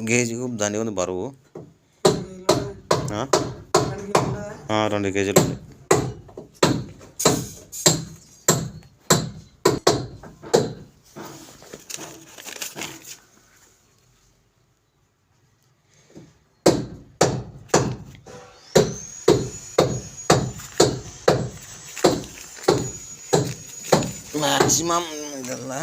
KG దాని ఉంది బరువు 2 కేజీలు ఉంది. మ్యాక్సిమం ఇదల్లా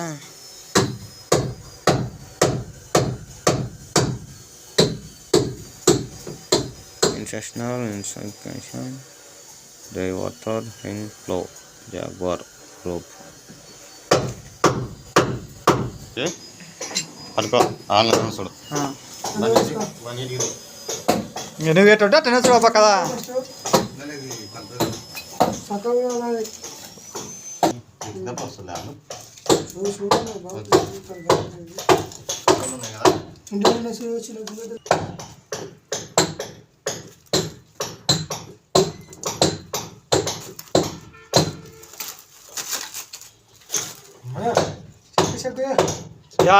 International Institution diverter in flow Jaguar group పడుకో ఆన్లైన్ చూడు నువ్వు ఎట్టుంటే అటెండ్ చూడప్ప కదా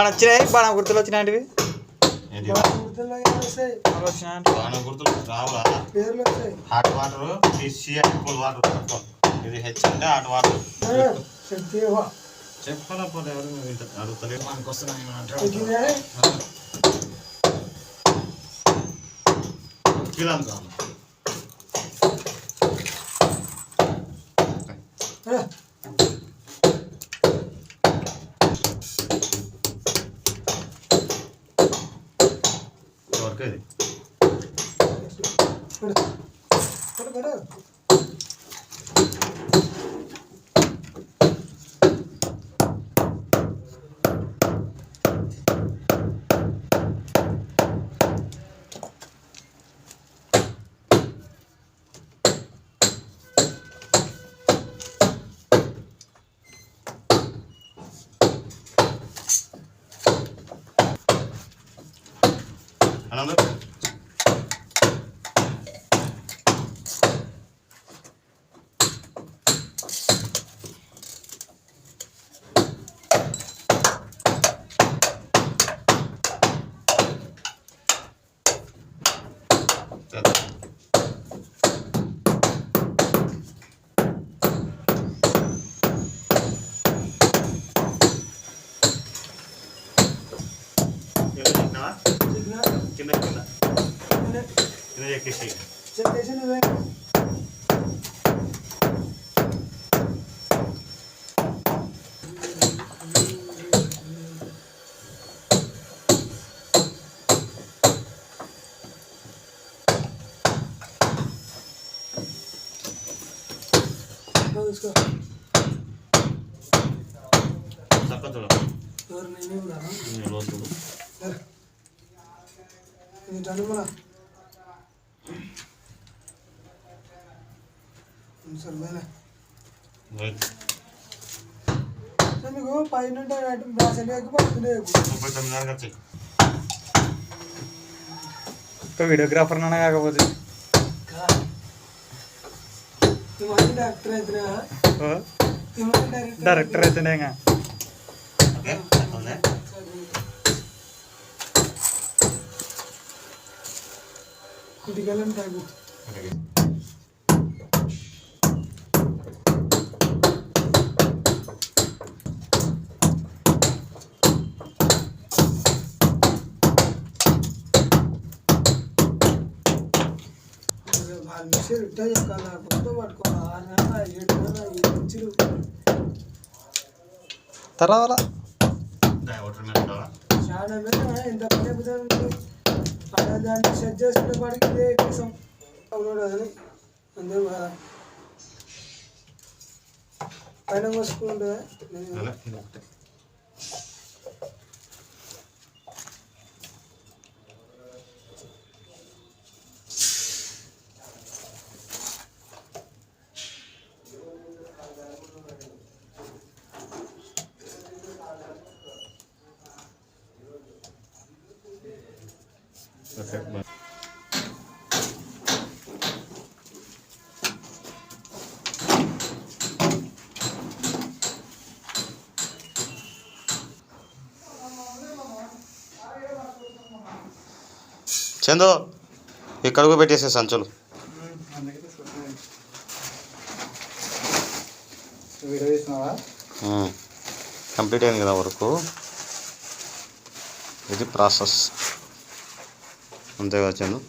వచ్చినాయి బాగా గుర్తులు వచ్చినాయంటివి హాట్ వాటర్ కూల్ వాటర్ ఇది హెచ్ అంటే హాట్ వాటర్ చెప్పకపోతే ఎవరు అడుగుతలేదు మనకు వస్తున్నాయి ఎవరికది అనంద కింద కింద కింద ఎక్కేసి తక్కువ చూడ లోతు మీకు పైన వీడియోగ్రాఫర్ నాన్న కాకపోతే డైరెక్టర్ అయితేనే కుటికలం తాగు మిషన్ ఇట్టా చెప్తాను కొత్త పట్టుకోవాలి 6 నెలల 7 నెలల 7 ఇంచులు తర్వాత చాలా మీద ఎంత పని అయిపోతుంది దాన్ని సెట్ చేసుకునే వాడికి ఇదే కోసం అవునాడు అని అందరూ కదా పైన కోసుకుంటుందా చందు ఇక్కడకు పెట్టేసే సంచులు. అందుకే తీసుకొచ్చింది. వీడియో తీసినావా? కంప్లీట్ అయింది కదా వరకు. ఇది ప్రాసెస్ అంతే కదా చందు.